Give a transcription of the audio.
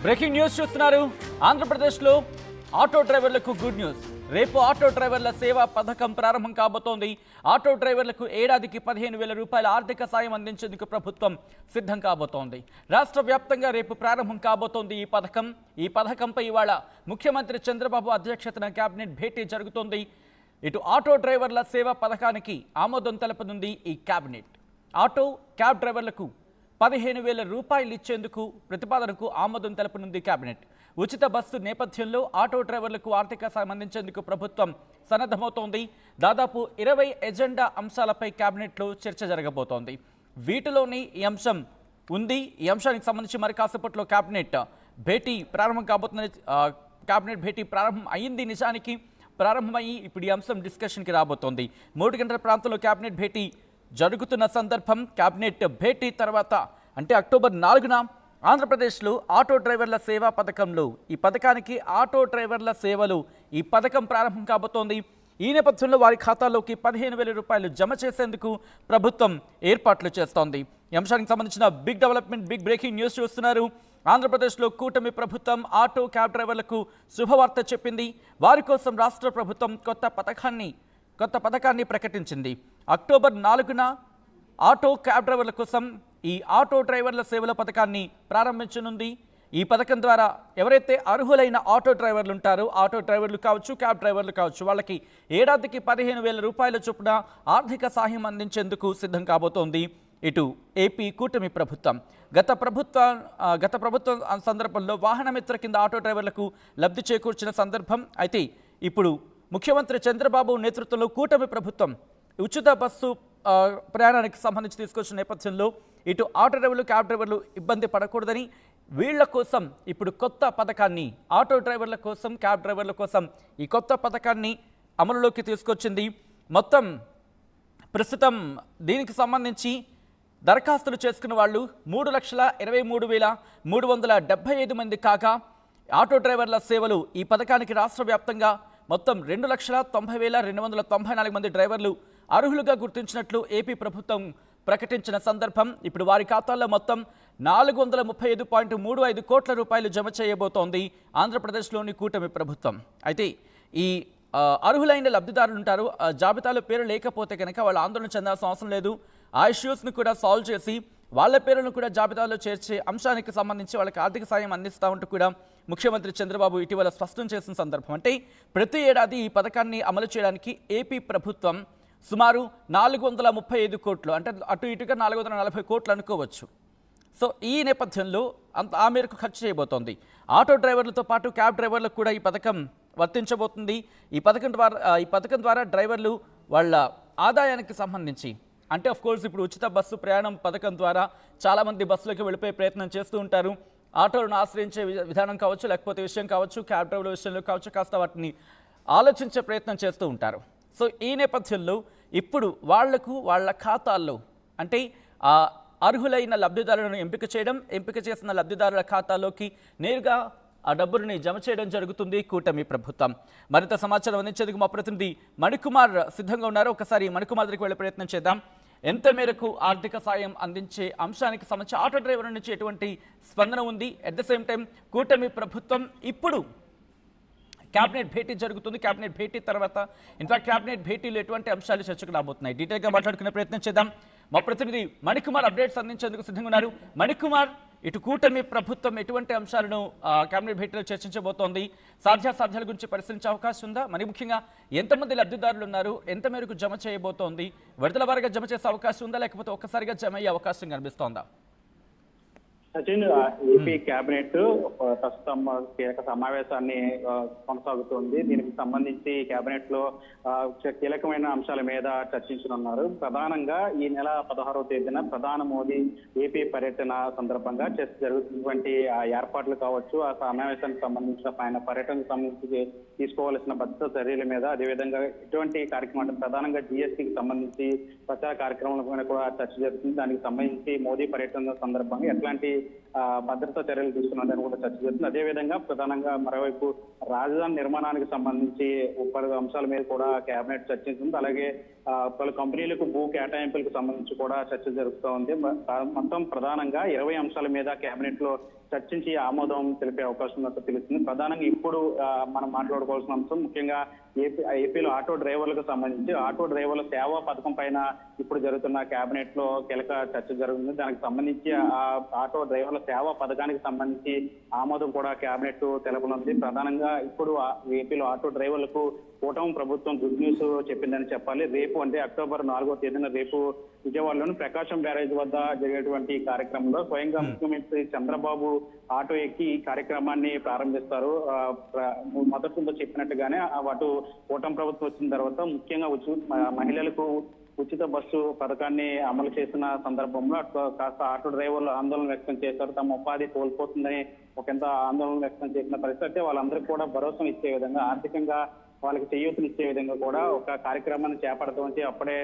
Breaking news చూస్తున్నారు. ఆంధ్రప్రదేశ్లో auto డ్రైవర్లకు గుడ్ న్యూస్. రేపు ఆటో డ్రైవర్ల సేవా పథకం ప్రారంభం కాబోతోంది. ఆటో డ్రైవర్లకు ఏడాదికి 15,000 రూపాయల ఆర్థిక సాయం అందించేందుకు ప్రభుత్వం సిద్ధం కాబోతోంది. రాష్ట్ర వ్యాప్తంగా రేపు ప్రారంభం కాబోతోంది ఈ పథకంపై ఇవాళ ముఖ్యమంత్రి చంద్రబాబు అధ్యక్షతన కేబినెట్ భేటీ జరుగుతోంది. ఇటు ఆటో డ్రైవర్ల సేవా పథకానికి ఆమోదం తెలపనుంది ఈ కేబినెట్. ఆటో క్యాబ్ డ్రైవర్లకు 15,000 రూపాయలు ఇచ్చేందుకు ప్రతిపాదనకు ఆమోదం తెలపనుంది కేబినెట్. ఉచిత బస్సు నేపథ్యంలో ఆటో డ్రైవర్లకు ఆర్థిక సాయం అందించేందుకు ప్రభుత్వం సన్నద్ధమవుతోంది. దాదాపు 20 ఎజెండా అంశాలపై కేబినెట్లో చర్చ జరగబోతోంది. వీటిలోని ఈ అంశం ఉంది. ఈ అంశానికి సంబంధించి మరి కాసేపట్లో కేబినెట్ భేటీ ప్రారంభం కాబోతుంది. కేబినెట్ భేటీ ప్రారంభం అయింది. నిజానికి ప్రారంభమయ్యి ఇప్పుడు ఈ అంశం డిస్కషన్కి రాబోతోంది. 3 గంటల ప్రాంతంలో కేబినెట్ భేటీ జరుగుతున్న సందర్భం. కేబినెట్ భేటీ తర్వాత అంటే అక్టోబర్ 4న ఆంధ్రప్రదేశ్లో ఆటో డ్రైవర్ల సేవా పథకంలో ఈ పథకానికి ఆటో డ్రైవర్ల సేవలు ఈ పథకం ప్రారంభం కాబోతోంది. ఈ నేపథ్యంలో వారి ఖాతాల్లోకి 15,000 రూపాయలు జమ చేసేందుకు ప్రభుత్వం ఏర్పాట్లు చేస్తోంది. ఈ అంశానికి సంబంధించిన big development, big breaking news చూస్తున్నారు. ఆంధ్రప్రదేశ్లో కూటమి ప్రభుత్వం ఆటో క్యాబ్ డ్రైవర్లకు శుభవార్త చెప్పింది. వారి కోసం రాష్ట్ర ప్రభుత్వం కొత్త పథకాన్ని ప్రకటించింది. అక్టోబర్ 4న ఆటో క్యాబ్ డ్రైవర్ల కోసం ఈ ఆటో డ్రైవర్ల సేవల పథకాన్ని ప్రారంభించనుంది. ఈ పథకం ద్వారా ఎవరైతే అర్హులైన ఆటో డ్రైవర్లు ఉంటారో, ఆటో డ్రైవర్లు కావచ్చు, క్యాబ్ డ్రైవర్లు కావచ్చు, వాళ్ళకి ఏడాదికి 15,000 రూపాయల చొప్పున ఆర్థిక సహాయం అందించేందుకు సిద్ధం కాబోతోంది ఇటు ఏపీ కూటమి ప్రభుత్వం. గత ప్రభుత్వం సందర్భంలో వాహనమిత్ర కింద ఆటో డ్రైవర్లకు లబ్ధి చేకూర్చిన సందర్భం. అయితే ఇప్పుడు ముఖ్యమంత్రి చంద్రబాబు నేతృత్వంలో కూటమి ప్రభుత్వం ఉచిత బస్సు ప్రయాణానికి సంబంధించి తీసుకొచ్చిన నేపథ్యంలో ఇటు ఆటో డ్రైవర్లు, క్యాబ్ డ్రైవర్లు ఇబ్బంది పడకూడదని వీళ్ల కోసం ఇప్పుడు కొత్త పథకాన్ని, ఆటో డ్రైవర్ల కోసం, క్యాబ్ డ్రైవర్ల కోసం ఈ కొత్త పథకాన్ని అమలులోకి తీసుకొచ్చింది. మొత్తం ప్రస్తుతం దీనికి సంబంధించి దరఖాస్తులు చేసుకున్న వాళ్ళు 3,23,375 మంది కాగా ఆటో డ్రైవర్ల సేవలు ఈ పథకానికి రాష్ట్ర వ్యాప్తంగా మొత్తం 2,90,294 మంది డ్రైవర్లు అర్హులుగా గుర్తించినట్లు ఏపీ ప్రభుత్వం ప్రకటించిన సందర్భం. ఇప్పుడు వారి ఖాతాల్లో మొత్తం 435.35 కోట్ల రూపాయలు జమ చేయబోతోంది ఆంధ్రప్రదేశ్లోని కూటమి ప్రభుత్వం. అయితే ఈ అర్హులైన లబ్ధిదారులు ఉంటారు. జాబితాలో పేరు లేకపోతే కనుక వాళ్ళు ఆందోళన చెందాల్సిన అవసరం లేదు. ఆ ఇష్యూస్ను కూడా సాల్వ్ చేసి వాళ్ళ పేర్లను కూడా జాబితాలో చేర్చే అంశానికి సంబంధించి వాళ్ళకి ఆర్థిక సాయం అందిస్తూ ఉంటూ కూడా ముఖ్యమంత్రి చంద్రబాబు ఇటీవల స్పష్టం చేసిన సందర్భం. అంటే ప్రతి ఏడాది ఈ పథకాన్ని అమలు చేయడానికి ఏపీ ప్రభుత్వం సుమారు 435 కోట్లు, అంటే అటు ఇటుగా 440 కోట్లు అనుకోవచ్చు. సో ఈ నేపథ్యంలో ఆ మేరకు ఖర్చు చేయబోతోంది. ఆటో డ్రైవర్లతో పాటు క్యాబ్ డ్రైవర్లకు కూడా ఈ పథకం వర్తించబోతుంది. ఈ పథకం ద్వారా డ్రైవర్లు వాళ్ళ ఆదాయానికి సంబంధించి, అంటే ఆఫ్ కోర్స్ ఇప్పుడు ఉచిత బస్సు ప్రయాణం పథకం ద్వారా చాలామంది బస్సులోకి వెళ్ళిపోయే ప్రయత్నం చేస్తూ ఉంటారు. ఆటోలను ఆశ్రయించే విధానం కావచ్చు, లేకపోతే విషయం కావచ్చు, క్యాబ్ డ్రైవర్ల విషయంలో కావచ్చు, కాస్త వాటిని ఆలోచించే ప్రయత్నం చేస్తూ ఉంటారు. సో ఈ నేపథ్యంలో ఇప్పుడు వాళ్ళ ఖాతాల్లో, అంటే ఆ అర్హులైన లబ్ధిదారులను ఎంపిక చేసిన లబ్ధిదారుల ఖాతాలోకి నేరుగా ఆ డబ్బుని జమ చేయడం జరుగుతుంది కూటమి ప్రభుత్వం. మరింత సమాచారం అందించేందుకు మా ప్రతినిధి మణికుమార్ సిద్ధంగా ఉన్నారు. ఒకసారి మణికుమార్ దగ్గరికి వెళ్ళే ప్రయత్నం చేద్దాం. ఎంత మేరకు ఆర్థిక సాయం అందించే అంశానికి సంబంధించి ఆటో డ్రైవర్ల నుంచి ఎటువంటి స్పందన ఉంది? అట్ ద సేమ్ టైం కూటమి ప్రభుత్వం ఇప్పుడు కేబినెట్ భేటీ జరుగుతుంది. కేబినెట్ భేటీ తర్వాత ఇన్ఫాక్ట్ కేబినెట్ భేటీలో ఎటువంటి అంశాలు చర్చకు రాబోతున్నాయి? డీటెయిల్గా మాట్లాడుకునే ప్రయత్నం చేద్దాం. మా ప్రతినిధి మణికుమార్ అప్డేట్స్ అందించేందుకు సిద్ధంగా ఉన్నారు. మణికుమార్, ఇటు కూటమి ప్రభుత్వం ఎటువంటి అంశాలను కేబినెట్ భేటీలో చర్చించబోతోంది? సాధ్యాసాధ్యాల గురించి పరిశీలించే అవకాశం ఉందా? మరి ముఖ్యంగా ఎంతమంది లబ్ధిదారులు ఉన్నారు? ఎంత మేరకు జమ చేయబోతోంది? విడతల వారీగా జమ చేసే అవకాశం ఉందా, లేకపోతే ఒక్కసారిగా జమ అయ్యే అవకాశం కనిపిస్తోందా? సచిన్, ఏపీ కేబినెట్ ప్రస్తుతం కీలక సమావేశాన్ని కొనసాగుతోంది. దీనికి సంబంధించి కేబినెట్ లో కీలకమైన అంశాల మీద చర్చించనున్నారు. ప్రధానంగా ఈ నెల 16వ తేదీన ప్రధాని మోదీ ఏపీ పర్యటన సందర్భంగా జరుగుతున్నటువంటి ఏర్పాట్లు కావచ్చు, ఆ సమావేశానికి సంబంధించిన ఆయన పర్యటనకు సంబంధించి తీసుకోవాల్సిన భద్రతా చర్యల మీద, అదేవిధంగా ఇటువంటి కార్యక్రమాలు ప్రధానంగా జీఎస్టీకి సంబంధించి ప్రచార కార్యక్రమాల మీద కూడా చర్చ జరుగుతుంది. దానికి సంబంధించి మోదీ పర్యటన సందర్భంగా ఎట్లాంటి భద్రతా చర్యలు తీసుకున్నదని కూడా చర్చ జరుగుతుంది. అదేవిధంగా ప్రధానంగా మరోవైపు రాజధాని నిర్మాణానికి సంబంధించి పలు అంశాల మీద కూడా కేబినెట్ చర్చించింది. అలాగే పలు కంపెనీలకు భూ కేటాయింపులకు సంబంధించి కూడా చర్చ జరుగుతూ ఉంది. మొత్తం ప్రధానంగా 20 అంశాల మీద కేబినెట్ లో చర్చించి ఆమోదం తెలిపే అవకాశం ఉన్నట్టు తెలుస్తుంది. ప్రధానంగా ఇప్పుడు మనం మాట్లాడుకోవాల్సిన అంశం ముఖ్యంగా ఏపీలో ఆటో డ్రైవర్లకు సంబంధించి ఆటో డ్రైవర్ల సేవా పథకం పైన ఇప్పుడు జరుగుతున్న కేబినెట్ లో కీలక చర్చ జరుగుతుంది. దానికి సంబంధించి ఆ ఆటో డ్రైవర్ల సేవా పథకానికి సంబంధించి ఆమోదం కూడా కేబినెట్ తెలపనుంది. ప్రధానంగా ఇప్పుడు ఏపీలో ఆటో డ్రైవర్లకు కూటమి ప్రభుత్వం గుడ్ న్యూస్ చెప్పిందని చెప్పాలి. రేపు అంటే అక్టోబర్ 4వ తేదీన రేపు విజయవాడలోని ప్రకాశం బ్యారేజ్ వద్ద జరిగేటువంటి కార్యక్రమంలో స్వయంగా ముఖ్యమంత్రి చంద్రబాబు ఆటో ఎక్కి ఈ కార్యక్రమాన్ని ప్రారంభిస్తారు. మొదట్లో చెప్పినట్టుగానే అటు కూటమి ప్రభుత్వం వచ్చిన తర్వాత ముఖ్యంగా మహిళలకు ఉచిత బస్సు పథకాన్ని అమలు చేసిన సందర్భంలో కాస్త ఆటో డ్రైవర్లు ఆందోళన వ్యక్తం చేశారు. తమ ఉపాధి కోల్పోతుందని ఒకంత ఆందోళన వ్యక్తం చేసిన పరిస్థితి వాళ్ళందరికీ కూడా భరోసా ఇచ్చే విధంగా ఆర్థికంగా వాళ్ళకి చేయూతనిచ్చే విధంగా కూడా ఒక కార్యక్రమాన్ని చేపడతామని అప్పుడే